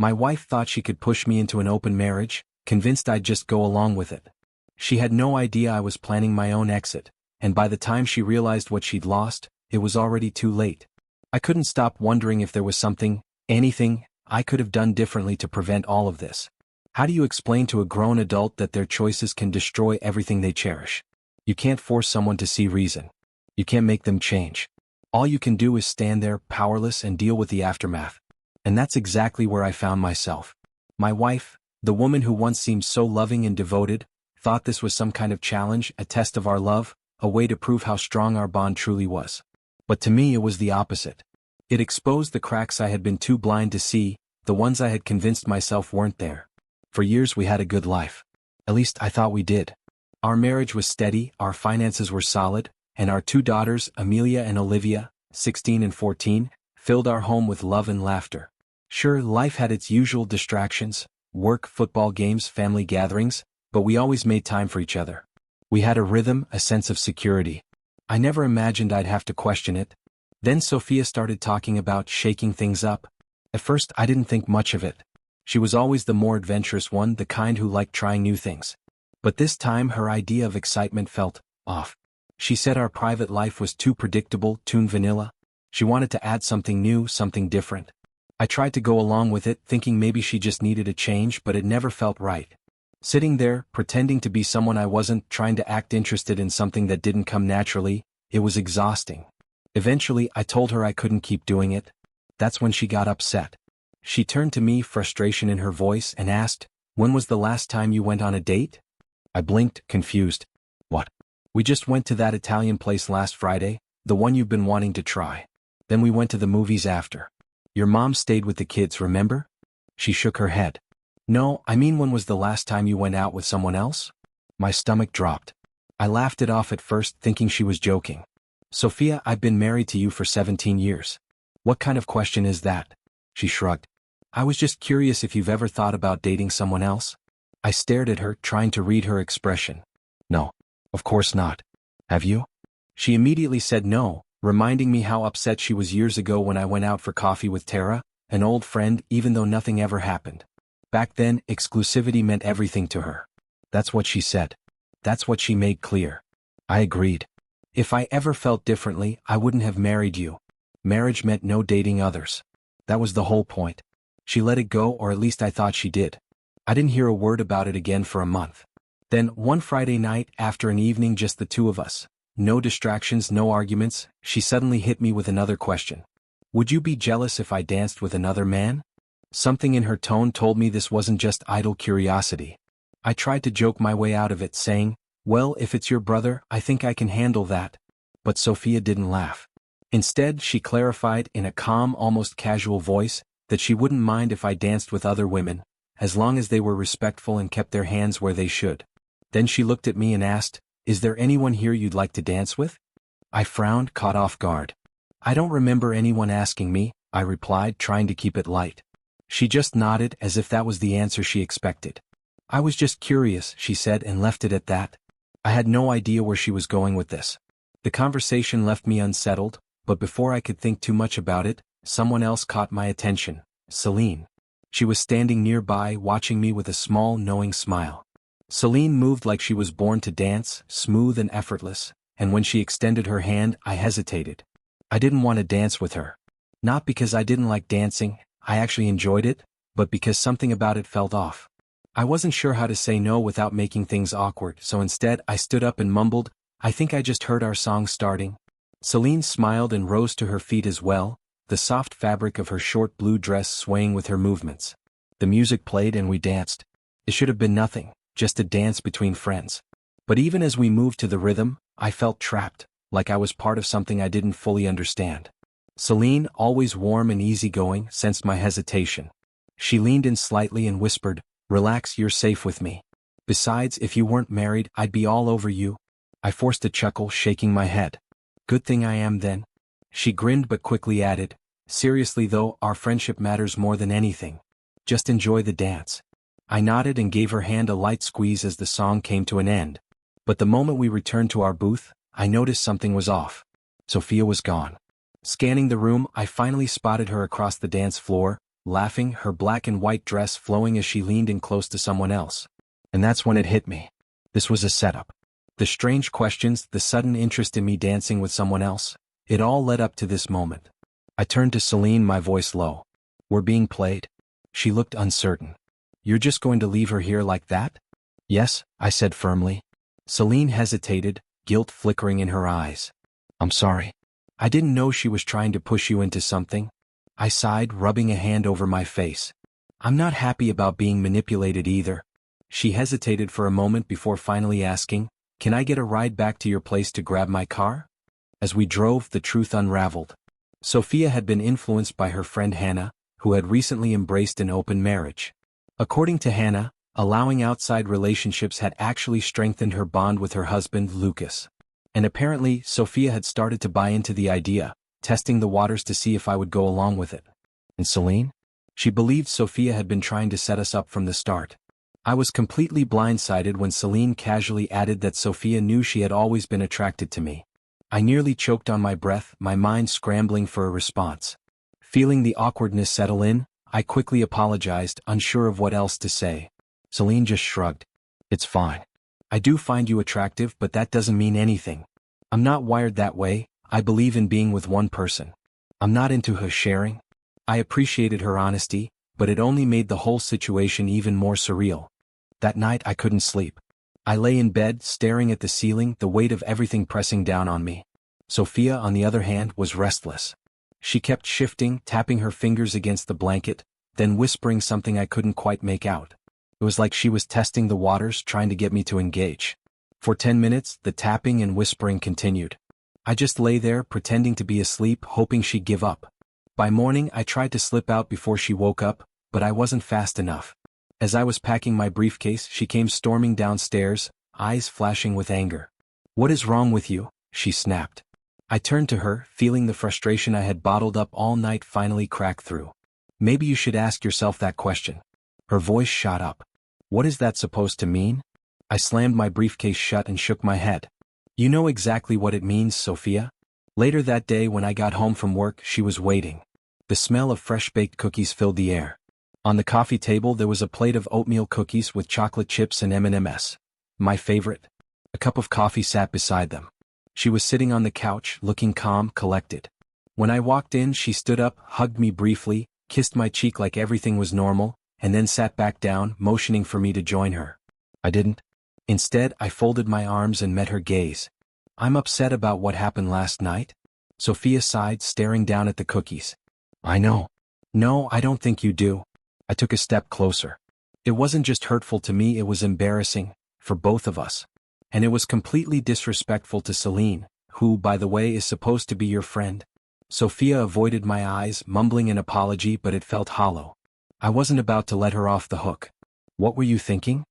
My wife thought she could push me into an open marriage, convinced I'd just go along with it. She had no idea I was planning my own exit, and by the time she realized what she'd lost, it was already too late. I couldn't stop wondering if there was something, anything, I could have done differently to prevent all of this. How do you explain to a grown adult that their choices can destroy everything they cherish? You can't force someone to see reason. You can't make them change. All you can do is stand there, powerless, and deal with the aftermath. And that's exactly where I found myself. My wife, the woman who once seemed so loving and devoted, thought this was some kind of challenge, a test of our love, a way to prove how strong our bond truly was. But to me it was the opposite. It exposed the cracks I had been too blind to see, the ones I had convinced myself weren't there. For years we had a good life. At least I thought we did. Our marriage was steady, our finances were solid, and our two daughters, Amelia and Olivia, 16 and 14, filled our home with love and laughter. Sure, life had its usual distractions, work, football games, family gatherings, but we always made time for each other. We had a rhythm, a sense of security. I never imagined I'd have to question it. Then Sophia started talking about shaking things up. At first I didn't think much of it. She was always the more adventurous one, the kind who liked trying new things. But this time her idea of excitement felt off. She said our private life was too predictable, too vanilla. She wanted to add something new, something different. I tried to go along with it, thinking maybe she just needed a change, but it never felt right. Sitting there, pretending to be someone I wasn't, trying to act interested in something that didn't come naturally, it was exhausting. Eventually, I told her I couldn't keep doing it. That's when she got upset. She turned to me, frustration in her voice, and asked, "When was the last time you went on a date?" I blinked, confused. "What?" "We just went to that Italian place last Friday, the one you've been wanting to try. Then we went to the movies after. Your mom stayed with the kids, remember?" She shook her head. "No, I mean when was the last time you went out with someone else?" My stomach dropped. I laughed it off at first, thinking she was joking. "Sophia, I've been married to you for 17 years. What kind of question is that?" She shrugged. "I was just curious if you've ever thought about dating someone else." I stared at her, trying to read her expression. "No, of course not. Have you?" She immediately said no, reminding me how upset she was years ago when I went out for coffee with Tara, an old friend, even though nothing ever happened. Back then, exclusivity meant everything to her. That's what she said. That's what she made clear. I agreed. If I ever felt differently, I wouldn't have married you. Marriage meant no dating others. That was the whole point. She let it go, or at least I thought she did. I didn't hear a word about it again for a month. Then, one Friday night, after an evening just the two of us, no distractions, no arguments, she suddenly hit me with another question. "Would you be jealous if I danced with another man?" Something in her tone told me this wasn't just idle curiosity. I tried to joke my way out of it, saying, "Well, if it's your brother, I think I can handle that." But Sophia didn't laugh. Instead, she clarified in a calm, almost casual voice that she wouldn't mind if I danced with other women, as long as they were respectful and kept their hands where they should. Then she looked at me and asked, "Is there anyone here you'd like to dance with?" I frowned, caught off guard. "I don't remember anyone asking me," I replied, trying to keep it light. She just nodded as if that was the answer she expected. "I was just curious," she said, and left it at that. I had no idea where she was going with this. The conversation left me unsettled, but before I could think too much about it, someone else caught my attention, Celine. She was standing nearby, watching me with a small, knowing smile. Celine moved like she was born to dance, smooth and effortless, and when she extended her hand, I hesitated. I didn't want to dance with her. Not because I didn't like dancing, I actually enjoyed it, but because something about it felt off. I wasn't sure how to say no without making things awkward, so instead I stood up and mumbled, "I think I just heard our song starting." Celine smiled and rose to her feet as well, the soft fabric of her short blue dress swaying with her movements. The music played and we danced. It should have been nothing, just a dance between friends. But even as we moved to the rhythm, I felt trapped, like I was part of something I didn't fully understand. Celine, always warm and easygoing, sensed my hesitation. She leaned in slightly and whispered, "Relax, you're safe with me. Besides, if you weren't married, I'd be all over you." I forced a chuckle, shaking my head. "Good thing I am then." She grinned but quickly added, "Seriously though, our friendship matters more than anything. Just enjoy the dance." I nodded and gave her hand a light squeeze as the song came to an end. But the moment we returned to our booth, I noticed something was off. Sophia was gone. Scanning the room, I finally spotted her across the dance floor, laughing, her black and white dress flowing as she leaned in close to someone else. And that's when it hit me. This was a setup. The strange questions, the sudden interest in me dancing with someone else, it all led up to this moment. I turned to Celine, my voice low. We're being played? She looked uncertain. You're just going to leave her here like that? Yes, I said firmly. Celine hesitated, guilt flickering in her eyes. I'm sorry. I didn't know she was trying to push you into something. I sighed, rubbing a hand over my face. I'm not happy about being manipulated either. She hesitated for a moment before finally asking, Can I get a ride back to your place to grab my car? As we drove, the truth unraveled. Sophia had been influenced by her friend Hannah, who had recently embraced an open marriage. According to Hannah, allowing outside relationships had actually strengthened her bond with her husband, Lucas. And apparently, Sophia had started to buy into the idea, testing the waters to see if I would go along with it. And Celine? She believed Sophia had been trying to set us up from the start. I was completely blindsided when Celine casually added that Sophia knew she had always been attracted to me. I nearly choked on my breath, my mind scrambling for a response. Feeling the awkwardness settle in, I quickly apologized, unsure of what else to say. Celine just shrugged. It's fine. I do find you attractive, but that doesn't mean anything. I'm not wired that way. I believe in being with one person. I'm not into her sharing. I appreciated her honesty, but it only made the whole situation even more surreal. That night I couldn't sleep. I lay in bed, staring at the ceiling, the weight of everything pressing down on me. Sophia, on the other hand, was restless. She kept shifting, tapping her fingers against the blanket, then whispering something I couldn't quite make out. It was like she was testing the waters, trying to get me to engage. For 10 minutes, the tapping and whispering continued. I just lay there, pretending to be asleep, hoping she'd give up. By morning, I tried to slip out before she woke up, but I wasn't fast enough. As I was packing my briefcase, she came storming downstairs, eyes flashing with anger. What is wrong with you? She snapped. I turned to her, feeling the frustration I had bottled up all night finally crack through. Maybe you should ask yourself that question. Her voice shot up. What is that supposed to mean? I slammed my briefcase shut and shook my head. You know exactly what it means, Sophia. Later that day when I got home from work, she was waiting. The smell of fresh-baked cookies filled the air. On the coffee table there was a plate of oatmeal cookies with chocolate chips and M&Ms. My favorite. A cup of coffee sat beside them. She was sitting on the couch, looking calm, collected. When I walked in, she stood up, hugged me briefly, kissed my cheek like everything was normal, and then sat back down, motioning for me to join her. I didn't. Instead, I folded my arms and met her gaze. I'm upset about what happened last night. Sophia sighed, staring down at the cookies. I know. No, I don't think you do. I took a step closer. It wasn't just hurtful to me, it was embarrassing, for both of us. And it was completely disrespectful to Celine, who, by the way, is supposed to be your friend. Sophia avoided my eyes, mumbling an apology, but it felt hollow. I wasn't about to let her off the hook. What were you thinking?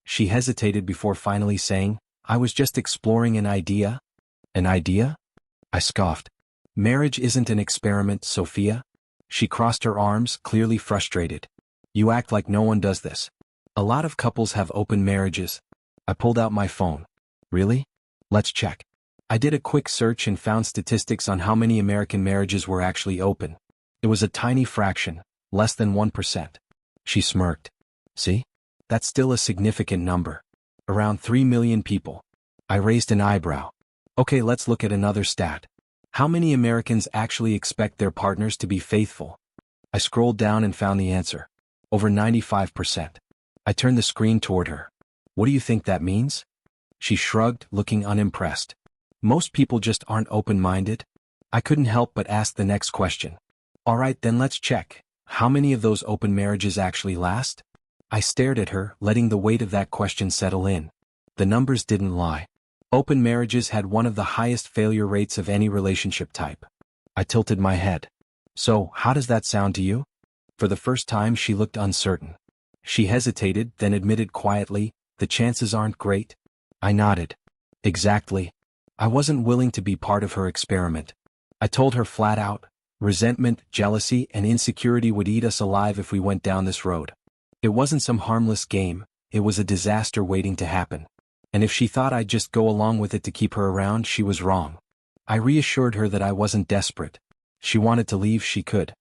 She hesitated before finally saying, I was just exploring an idea. An idea? I scoffed. Marriage isn't an experiment, Sophia. She crossed her arms, clearly frustrated. You act like no one does this. A lot of couples have open marriages. I pulled out my phone. Really? Let's check. I did a quick search and found statistics on how many American marriages were actually open. It was a tiny fraction, less than 1%. She smirked. See? That's still a significant number. Around 3 million people. I raised an eyebrow. Okay, let's look at another stat. How many Americans actually expect their partners to be faithful? I scrolled down and found the answer. Over 95%. I turned the screen toward her. What do you think that means? She shrugged, looking unimpressed. Most people just aren't open-minded. I couldn't help but ask the next question. All right, then let's check. How many of those open marriages actually last? I stared at her, letting the weight of that question settle in. The numbers didn't lie. Open marriages had one of the highest failure rates of any relationship type. I tilted my head. So, how does that sound to you? For the first time she looked uncertain. She hesitated, then admitted quietly, the chances aren't great. I nodded. Exactly. I wasn't willing to be part of her experiment. I told her flat out, resentment, jealousy, and insecurity would eat us alive if we went down this road. It wasn't some harmless game, it was a disaster waiting to happen. And if she thought I'd just go along with it to keep her around, she was wrong. I reassured her that I wasn't desperate. She wanted to leave, she could.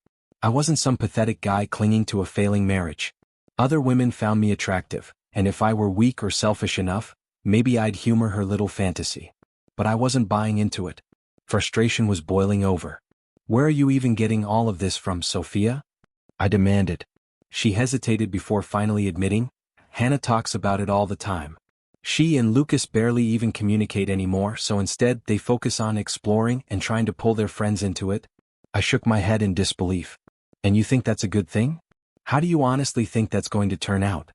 I wasn't some pathetic guy clinging to a failing marriage. Other women found me attractive, and if I were weak or selfish enough, maybe I'd humor her little fantasy. But I wasn't buying into it. Frustration was boiling over. "Where are you even getting all of this from, Sophia?" I demanded. She hesitated before finally admitting, "Hannah talks about it all the time. She and Lucas barely even communicate anymore, so instead they focus on exploring and trying to pull their friends into it." I shook my head in disbelief. "And you think that's a good thing? How do you honestly think that's going to turn out?"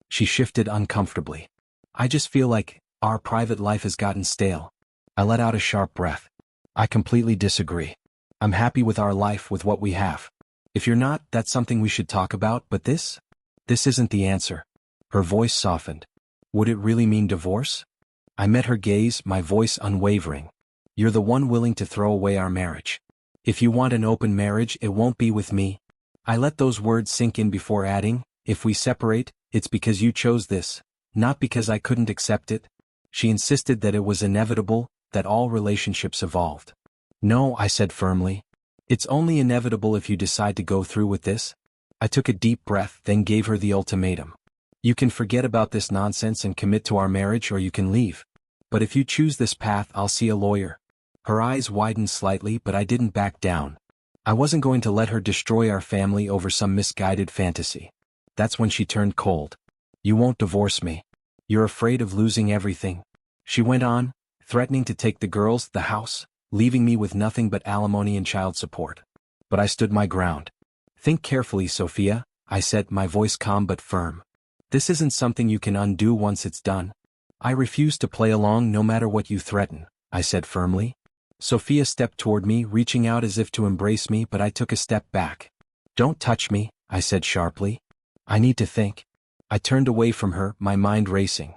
She shifted uncomfortably. "I just feel like our private life has gotten stale." I let out a sharp breath. "I completely disagree. I'm happy with our life, with what we have. If you're not, that's something we should talk about, but this isn't the answer." Her voice softened. "Would it really mean divorce?" I met her gaze, my voice unwavering. "You're the one willing to throw away our marriage. If you want an open marriage, it won't be with me." I let those words sink in before adding, "If we separate, it's because you chose this, not because I couldn't accept it." She insisted that it was inevitable, that all relationships evolved. "No," I said firmly. "It's only inevitable if you decide to go through with this." I took a deep breath, then gave her the ultimatum. "You can forget about this nonsense and commit to our marriage, or you can leave. But if you choose this path, I'll see a lawyer." Her eyes widened slightly, but I didn't back down. I wasn't going to let her destroy our family over some misguided fantasy. That's when she turned cold. "You won't divorce me. You're afraid of losing everything," she went on, threatening to take the girls, the house, leaving me with nothing but alimony and child support. But I stood my ground. "Think carefully, Sophia," I said, my voice calm but firm. "This isn't something you can undo once it's done." "I refuse to play along no matter what you threaten," I said firmly. Sophia stepped toward me, reaching out as if to embrace me, but I took a step back. "Don't touch me," I said sharply. "I need to think." I turned away from her, my mind racing.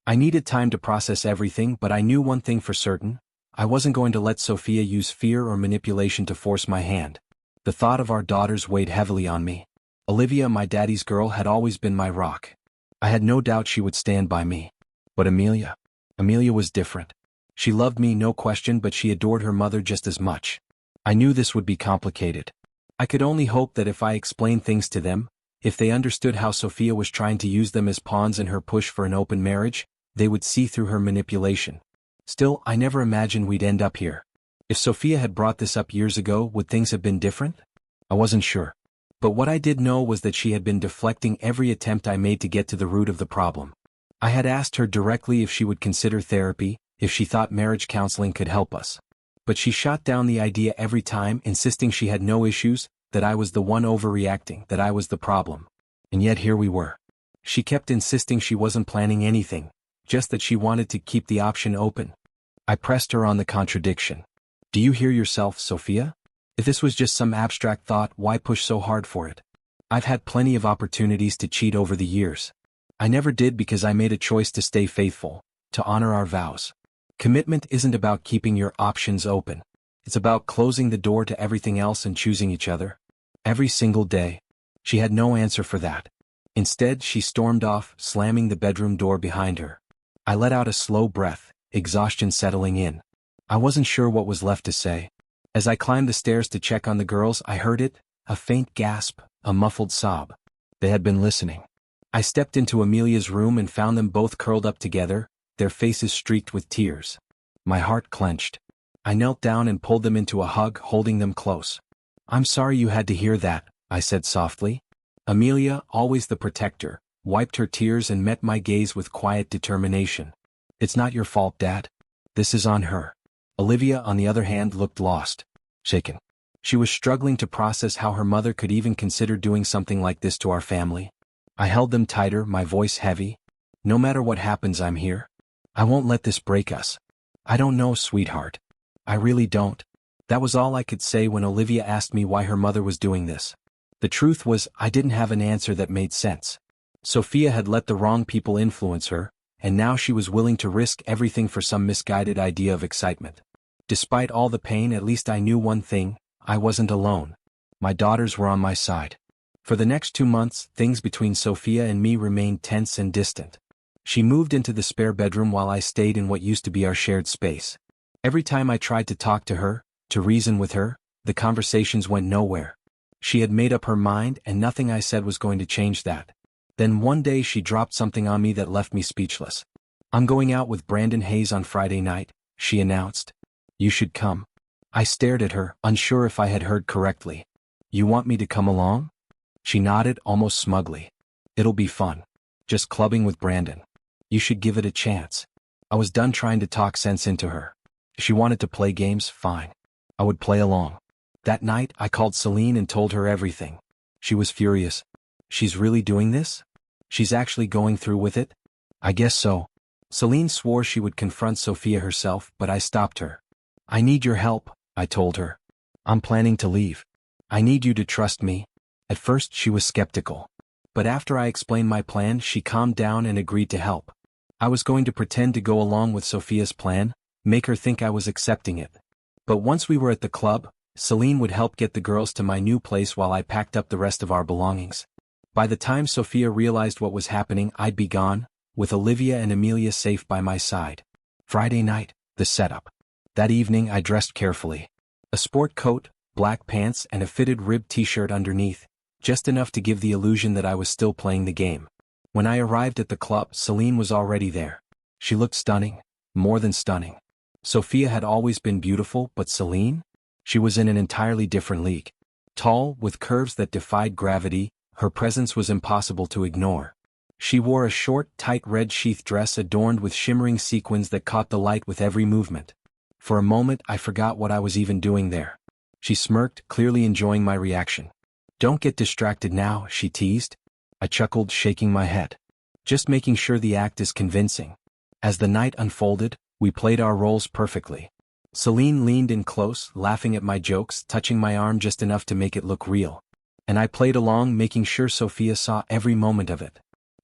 I needed time to process everything, but I knew one thing for certain. I wasn't going to let Sophia use fear or manipulation to force my hand. The thought of our daughters weighed heavily on me. Olivia, my daddy's girl, had always been my rock. I had no doubt she would stand by me. But Amelia was different. She loved me, no question, but she adored her mother just as much. I knew this would be complicated. I could only hope that if I explained things to them, if they understood how Sophia was trying to use them as pawns in her push for an open marriage, they would see through her manipulation. Still, I never imagined we'd end up here. If Sophia had brought this up years ago, would things have been different? I wasn't sure. But what I did know was that she had been deflecting every attempt I made to get to the root of the problem. I had asked her directly if she would consider therapy, if she thought marriage counseling could help us. But she shot down the idea every time, insisting she had no issues, that I was the one overreacting, that I was the problem. And yet here we were. She kept insisting she wasn't planning anything, just that she wanted to keep the option open. I pressed her on the contradiction. "Do you hear yourself, Sophia? If this was just some abstract thought, why push so hard for it? I've had plenty of opportunities to cheat over the years. I never did because I made a choice to stay faithful, to honor our vows. Commitment isn't about keeping your options open. It's about closing the door to everything else and choosing each other. Every single day." She had no answer for that. Instead, she stormed off, slamming the bedroom door behind her. I let out a slow breath, exhaustion settling in. I wasn't sure what was left to say. As I climbed the stairs to check on the girls, I heard it, a faint gasp, a muffled sob. They had been listening. I stepped into Amelia's room and found them both curled up together, their faces streaked with tears. My heart clenched. I knelt down and pulled them into a hug, holding them close. "I'm sorry you had to hear that," I said softly. Amelia, always the protector, wiped her tears and met my gaze with quiet determination. "It's not your fault, Dad. This is on her." Olivia, on the other hand, looked lost, shaken. She was struggling to process how her mother could even consider doing something like this to our family. I held them tighter, my voice heavy. "No matter what happens, I'm here. I won't let this break us." "I don't know, sweetheart. I really don't." That was all I could say when Olivia asked me why her mother was doing this. The truth was, I didn't have an answer that made sense. Sophia had let the wrong people influence her, and now she was willing to risk everything for some misguided idea of excitement. Despite all the pain, at least I knew one thing: I wasn't alone. My daughters were on my side. For the next 2 months, things between Sophia and me remained tense and distant. She moved into the spare bedroom while I stayed in what used to be our shared space. Every time I tried to talk to her, to reason with her, the conversations went nowhere. She had made up her mind and nothing I said was going to change that. Then one day she dropped something on me that left me speechless. "I'm going out with Brandon Hayes on Friday night," she announced. "You should come." I stared at her, unsure if I had heard correctly. "You want me to come along?" She nodded almost smugly. "It'll be fun. Just clubbing with Brandon. You should give it a chance." I was done trying to talk sense into her. She wanted to play games, fine. I would play along. That night, I called Celine and told her everything. She was furious. "She's really doing this? She's actually going through with it?" "I guess so." Celine swore she would confront Sophia herself, but I stopped her. "I need your help," I told her. "I'm planning to leave. I need you to trust me." At first she was skeptical. But after I explained my plan, she calmed down and agreed to help. I was going to pretend to go along with Sophia's plan, make her think I was accepting it. But once we were at the club, Celine would help get the girls to my new place while I packed up the rest of our belongings. By the time Sophia realized what was happening, I'd be gone, with Olivia and Amelia safe by my side. Friday night, the setup. That evening I dressed carefully. A sport coat, black pants and a fitted ribbed t-shirt underneath, just enough to give the illusion that I was still playing the game. When I arrived at the club, Celine was already there. She looked stunning, more than stunning. Sophia had always been beautiful, but Celine? She was in an entirely different league. Tall, with curves that defied gravity, her presence was impossible to ignore. She wore a short, tight red sheath dress adorned with shimmering sequins that caught the light with every movement. For a moment I forgot what I was even doing there. She smirked, clearly enjoying my reaction. "Don't get distracted now," she teased. I chuckled, shaking my head. "Just making sure the act is convincing." As the night unfolded, we played our roles perfectly. Celine leaned in close, laughing at my jokes, touching my arm just enough to make it look real. And I played along, making sure Sophia saw every moment of it.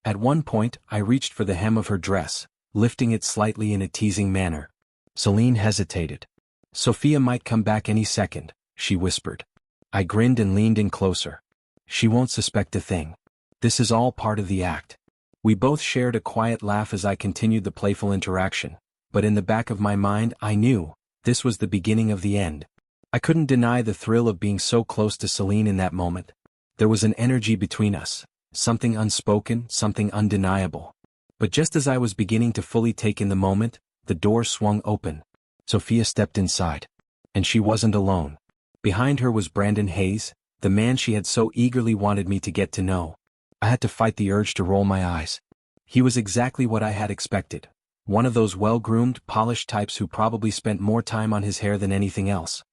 At one point, I reached for the hem of her dress, lifting it slightly in a teasing manner. Celine hesitated. "Sophia might come back any second," she whispered. I grinned and leaned in closer. "She won't suspect a thing. This is all part of the act." We both shared a quiet laugh as I continued the playful interaction, but in the back of my mind I knew this was the beginning of the end. I couldn't deny the thrill of being so close to Celine in that moment. There was an energy between us, something unspoken, something undeniable. But just as I was beginning to fully take in the moment, the door swung open. Sophia stepped inside. And she wasn't alone. Behind her was Brandon Hayes, the man she had so eagerly wanted me to get to know. I had to fight the urge to roll my eyes. He was exactly what I had expected. One of those well-groomed, polished types who probably spent more time on his hair than anything else.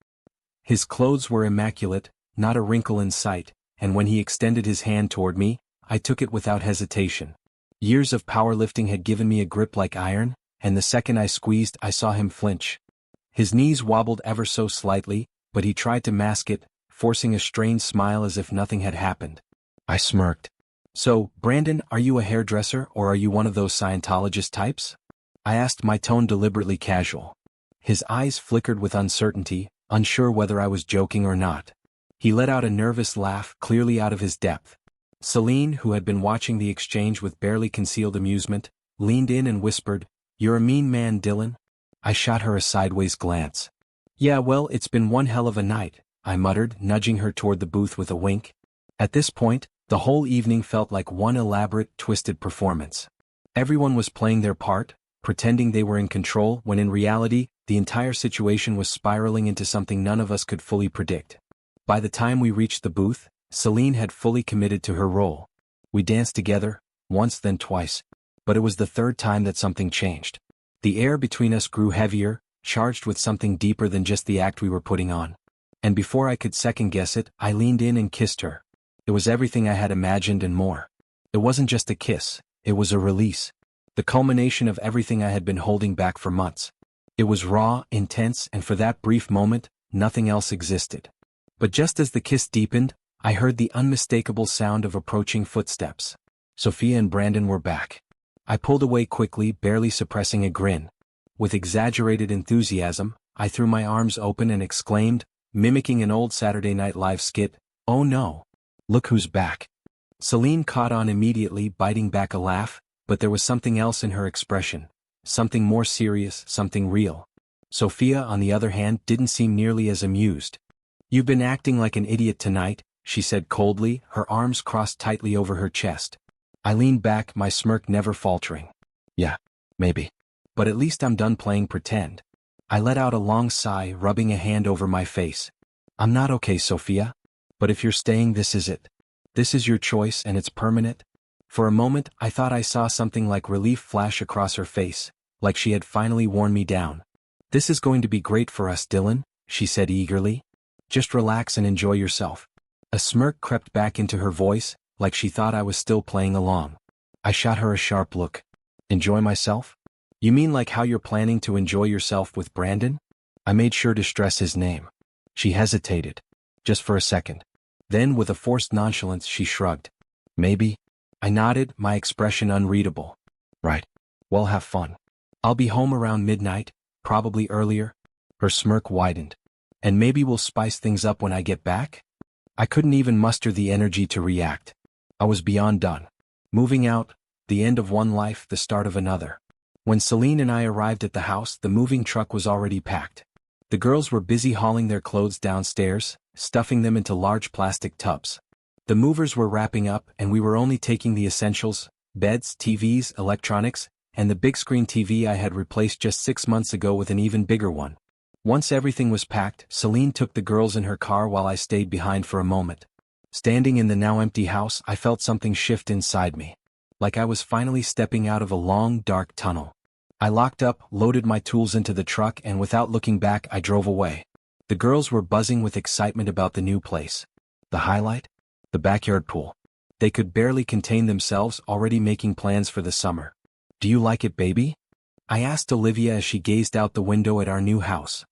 His clothes were immaculate, not a wrinkle in sight, and when he extended his hand toward me, I took it without hesitation. Years of powerlifting had given me a grip like iron, and the second I squeezed, I saw him flinch. His knees wobbled ever so slightly, but he tried to mask it, forcing a strained smile as if nothing had happened. I smirked. "So, Brandon, are you a hairdresser or are you one of those Scientologist types?" I asked, my tone deliberately casual. His eyes flickered with uncertainty, unsure whether I was joking or not. He let out a nervous laugh, clearly out of his depth. Celine, who had been watching the exchange with barely concealed amusement, leaned in and whispered, "You're a mean man, Dylan." I shot her a sideways glance. "Yeah, well, it's been one hell of a night," I muttered, nudging her toward the booth with a wink. At this point, the whole evening felt like one elaborate, twisted performance. Everyone was playing their part, pretending they were in control, when in reality, the entire situation was spiraling into something none of us could fully predict. By the time we reached the booth, Celine had fully committed to her role. We danced together, once then twice, but it was the third time that something changed. The air between us grew heavier, charged with something deeper than just the act we were putting on. And before I could second-guess it, I leaned in and kissed her. It was everything I had imagined and more. It wasn't just a kiss, it was a release. The culmination of everything I had been holding back for months. It was raw, intense, and for that brief moment, nothing else existed. But just as the kiss deepened, I heard the unmistakable sound of approaching footsteps. Sophia and Brandon were back. I pulled away quickly, barely suppressing a grin. With exaggerated enthusiasm, I threw my arms open and exclaimed, mimicking an old Saturday Night Live skit, "Oh no! Look who's back." Celine caught on immediately, biting back a laugh, but there was something else in her expression. Something more serious, something real. Sophia, on the other hand, didn't seem nearly as amused. "You've been acting like an idiot tonight," she said coldly, her arms crossed tightly over her chest. I leaned back, my smirk never faltering. Yeah, maybe. But at least I'm done playing pretend. I let out a long sigh, rubbing a hand over my face. I'm not okay, Sophia. But if you're staying, this is it. This is your choice and it's permanent. For a moment, I thought I saw something like relief flash across her face, like she had finally worn me down. This is going to be great for us, Dylan, she said eagerly. Just relax and enjoy yourself. A smirk crept back into her voice, like she thought I was still playing along. I shot her a sharp look. Enjoy myself? You mean like how you're planning to enjoy yourself with Brandon? I made sure to stress his name. She hesitated. Just for a second. Then, with a forced nonchalance, she shrugged. Maybe. I nodded, my expression unreadable. Right. Well, have fun. I'll be home around midnight, probably earlier. Her smirk widened. And maybe we'll spice things up when I get back? I couldn't even muster the energy to react. I was beyond done. Moving out, the end of one life, the start of another. When Celine and I arrived at the house, the moving truck was already packed. The girls were busy hauling their clothes downstairs, stuffing them into large plastic tubs. The movers were wrapping up and we were only taking the essentials: beds, TVs, electronics, and the big screen TV I had replaced just 6 months ago with an even bigger one. Once everything was packed, Celine took the girls in her car while I stayed behind for a moment. Standing in the now empty house, I felt something shift inside me. Like I was finally stepping out of a long, dark tunnel. I locked up, loaded my tools into the truck, and without looking back, I drove away. The girls were buzzing with excitement about the new place. The highlight? The backyard pool. They could barely contain themselves, already making plans for the summer. Do you like it, baby? I asked Olivia as she gazed out the window at our new house.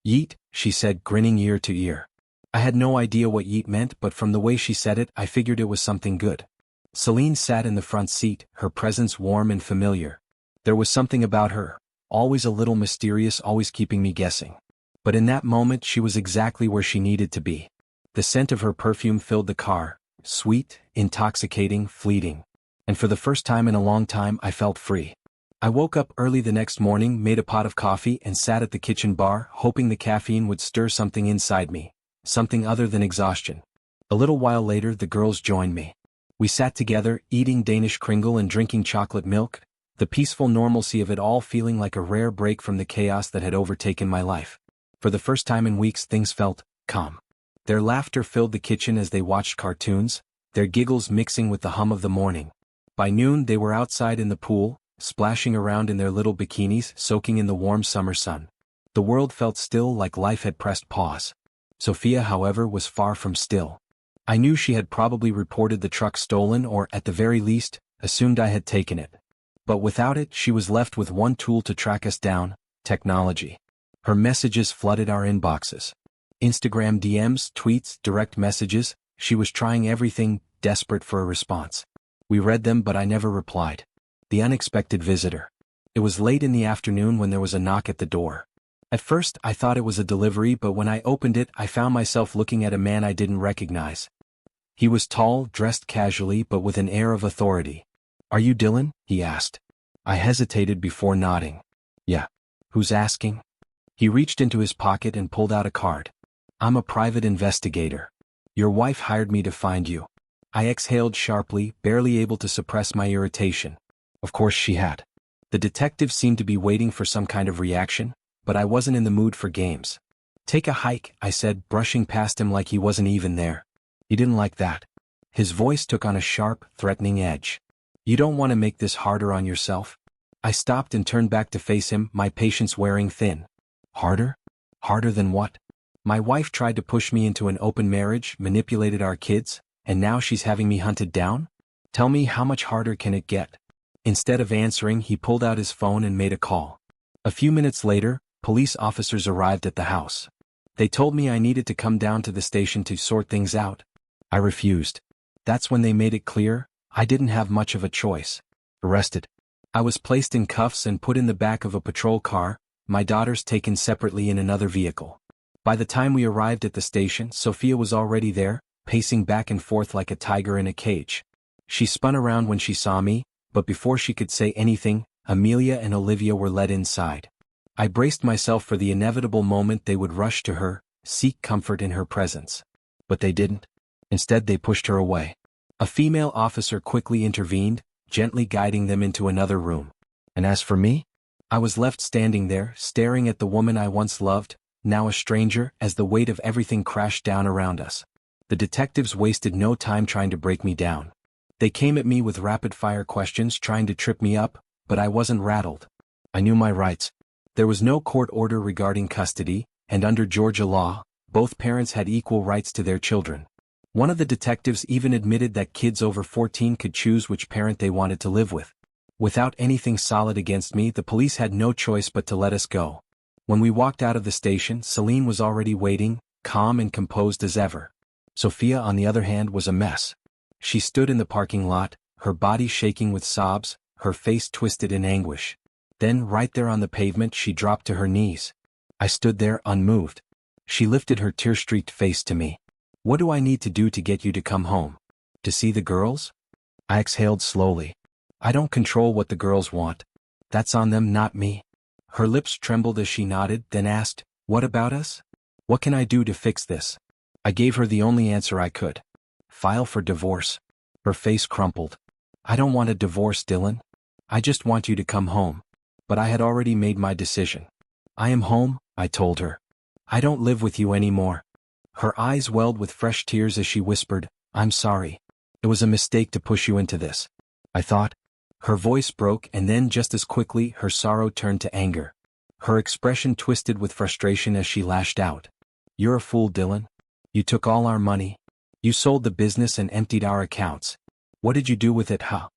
Yeet, she said, grinning ear to ear. I had no idea what yeet meant, but from the way she said it, I figured it was something good. Celine sat in the front seat, her presence warm and familiar. There was something about her, always a little mysterious, always keeping me guessing. But in that moment she was exactly where she needed to be. The scent of her perfume filled the car, sweet, intoxicating, fleeting. And for the first time in a long time I felt free. I woke up early the next morning, made a pot of coffee, and sat at the kitchen bar, hoping the caffeine would stir something inside me, something other than exhaustion. A little while later the girls joined me. We sat together, eating Danish kringle and drinking chocolate milk, the peaceful normalcy of it all feeling like a rare break from the chaos that had overtaken my life. For the first time in weeks things felt calm. Their laughter filled the kitchen as they watched cartoons, their giggles mixing with the hum of the morning. By noon they were outside in the pool, splashing around in their little bikinis, soaking in the warm summer sun. The world felt still, like life had pressed pause. Sophia, however, was far from still. I knew she had probably reported the truck stolen or, at the very least, assumed I had taken it. But without it, she was left with one tool to track us down: technology. Her messages flooded our inboxes. Instagram DMs, tweets, direct messages. She was trying everything, desperate for a response. We read them, but I never replied. The unexpected visitor. It was late in the afternoon when there was a knock at the door. At first, I thought it was a delivery, but when I opened it, I found myself looking at a man I didn't recognize. He was tall, dressed casually, but with an air of authority. "Are you Dylan?" he asked. I hesitated before nodding. "Yeah." "Who's asking?" He reached into his pocket and pulled out a card. "I'm a private investigator. Your wife hired me to find you." I exhaled sharply, barely able to suppress my irritation. Of course she had. The detective seemed to be waiting for some kind of reaction, but I wasn't in the mood for games. "Take a hike," I said, brushing past him like he wasn't even there. He didn't like that. His voice took on a sharp, threatening edge. "You don't want to make this harder on yourself?" I stopped and turned back to face him, my patience wearing thin. Harder? Harder than what? My wife tried to push me into an open marriage, manipulated our kids, and now she's having me hunted down? Tell me, how much harder can it get? Instead of answering, he pulled out his phone and made a call. A few minutes later, police officers arrived at the house. They told me I needed to come down to the station to sort things out. I refused. That's when they made it clear I didn't have much of a choice. Arrested. I was placed in cuffs and put in the back of a patrol car, my daughters taken separately in another vehicle. By the time we arrived at the station, Sophia was already there, pacing back and forth like a tiger in a cage. She spun around when she saw me, but before she could say anything, Amelia and Olivia were led inside. I braced myself for the inevitable moment they would rush to her, seek comfort in her presence. But they didn't. Instead they pushed her away. A female officer quickly intervened, gently guiding them into another room. And as for me? I was left standing there, staring at the woman I once loved, now a stranger, as the weight of everything crashed down around us. The detectives wasted no time trying to break me down. They came at me with rapid-fire questions trying to trip me up, but I wasn't rattled. I knew my rights. There was no court order regarding custody, and under Georgia law, both parents had equal rights to their children. One of the detectives even admitted that kids over 14 could choose which parent they wanted to live with. Without anything solid against me, the police had no choice but to let us go. When we walked out of the station, Celine was already waiting, calm and composed as ever. Sophia, on the other hand, was a mess. She stood in the parking lot, her body shaking with sobs, her face twisted in anguish. Then, right there on the pavement, she dropped to her knees. I stood there, unmoved. She lifted her tear-streaked face to me. "What do I need to do to get you to come home? To see the girls?" I exhaled slowly. "I don't control what the girls want. That's on them, not me." Her lips trembled as she nodded, then asked, "What about us? What can I do to fix this?" I gave her the only answer I could. "File for divorce." Her face crumpled. "I don't want a divorce, Dylan. I just want you to come home." But I had already made my decision. "I am home," I told her. "I don't live with you anymore." Her eyes welled with fresh tears as she whispered, "I'm sorry. It was a mistake to push you into this. I thought." Her voice broke, and then just as quickly her sorrow turned to anger. Her expression twisted with frustration as she lashed out. "You're a fool, Dylan. You took all our money. You sold the business and emptied our accounts. What did you do with it, huh?"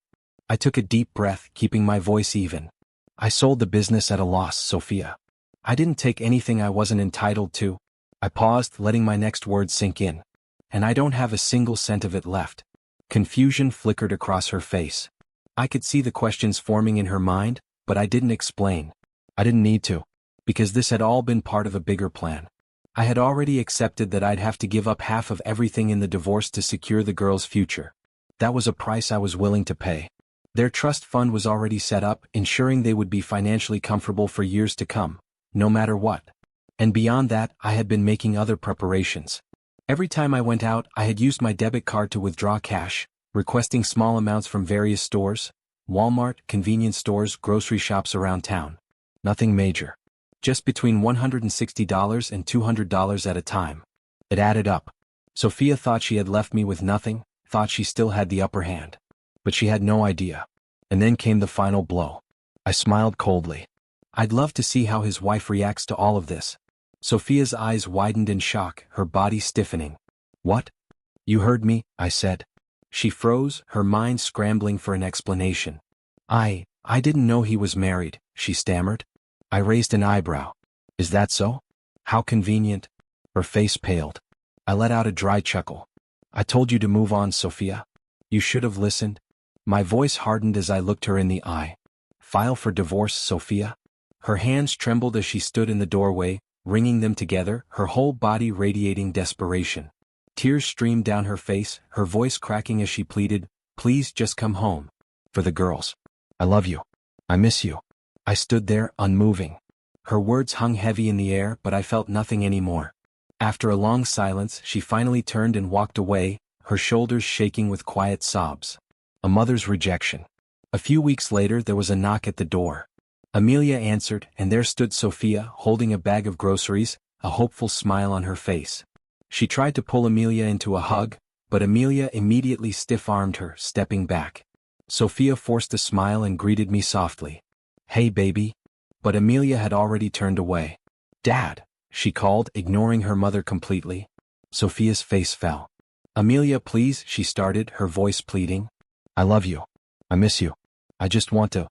I took a deep breath, keeping my voice even. "I sold the business at a loss, Sophia. I didn't take anything I wasn't entitled to." I paused, letting my next words sink in. "And I don't have a single cent of it left." Confusion flickered across her face. I could see the questions forming in her mind, but I didn't explain. I didn't need to. Because this had all been part of a bigger plan. I had already accepted that I'd have to give up half of everything in the divorce to secure the girls' future. That was a price I was willing to pay. Their trust fund was already set up, ensuring they would be financially comfortable for years to come, no matter what. And beyond that, I had been making other preparations. Every time I went out, I had used my debit card to withdraw cash, requesting small amounts from various stores, Walmart, convenience stores, grocery shops around town. Nothing major. Just between $160 and $200 at a time. It added up. Sophia thought she had left me with nothing, thought she still had the upper hand. But she had no idea. And then came the final blow. I smiled coldly. I'd love to see how his wife reacts to all of this. Sophia's eyes widened in shock, her body stiffening. "What? You heard me," I said. She froze, her mind scrambling for an explanation. I didn't know he was married," she stammered. I raised an eyebrow. "Is that so? How convenient." Her face paled. I let out a dry chuckle. "I told you to move on, Sophia. You should have listened." My voice hardened as I looked her in the eye. "File for divorce, Sophia?" Her hands trembled as she stood in the doorway, wringing them together, her whole body radiating desperation. Tears streamed down her face, her voice cracking as she pleaded, "Please just come home. For the girls. I love you. I miss you." I stood there, unmoving. Her words hung heavy in the air, but I felt nothing anymore. After a long silence, she finally turned and walked away, her shoulders shaking with quiet sobs. A mother's rejection. A few weeks later, there was a knock at the door. Amelia answered, and there stood Sophia, holding a bag of groceries, a hopeful smile on her face. She tried to pull Amelia into a hug, but Amelia immediately stiff-armed her, stepping back. Sophia forced a smile and greeted me softly. "Hey, baby." But Amelia had already turned away. "Dad," she called, ignoring her mother completely. Sophia's face fell. "Amelia, please," she started, her voice pleading. "I love you. I miss you. I just want to."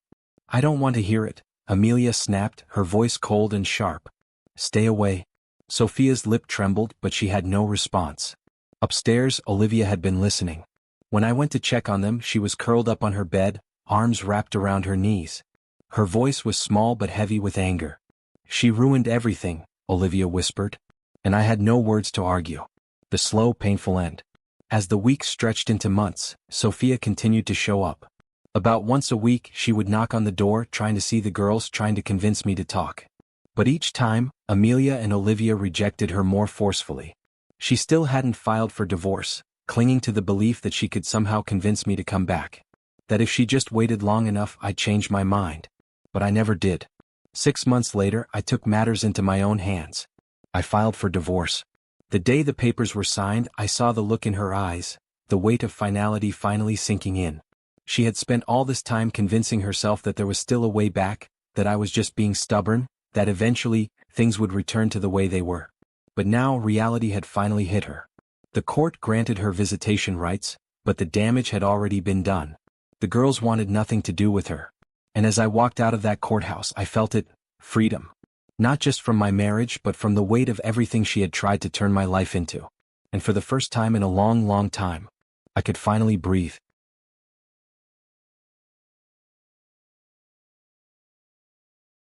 "I don't want to hear it," Amelia snapped, her voice cold and sharp. "Stay away." Sophia's lip trembled, but she had no response. Upstairs, Olivia had been listening. When I went to check on them, she was curled up on her bed, arms wrapped around her knees. Her voice was small but heavy with anger. "She ruined everything," Olivia whispered. And I had no words to argue. The slow, painful end. As the weeks stretched into months, Sophia continued to show up. About once a week, she would knock on the door, trying to see the girls, trying to convince me to talk. But each time, Amelia and Olivia rejected her more forcefully. She still hadn't filed for divorce, clinging to the belief that she could somehow convince me to come back. That if she just waited long enough I'd change my mind. But I never did. 6 months later I took matters into my own hands. I filed for divorce. The day the papers were signed I saw the look in her eyes, the weight of finality finally sinking in. She had spent all this time convincing herself that there was still a way back, that I was just being stubborn, that eventually, things would return to the way they were. But now reality had finally hit her. The court granted her visitation rights, but the damage had already been done. The girls wanted nothing to do with her. And as I walked out of that courthouse I felt it, freedom. Not just from my marriage but from the weight of everything she had tried to turn my life into. And for the first time in a long, long time, I could finally breathe.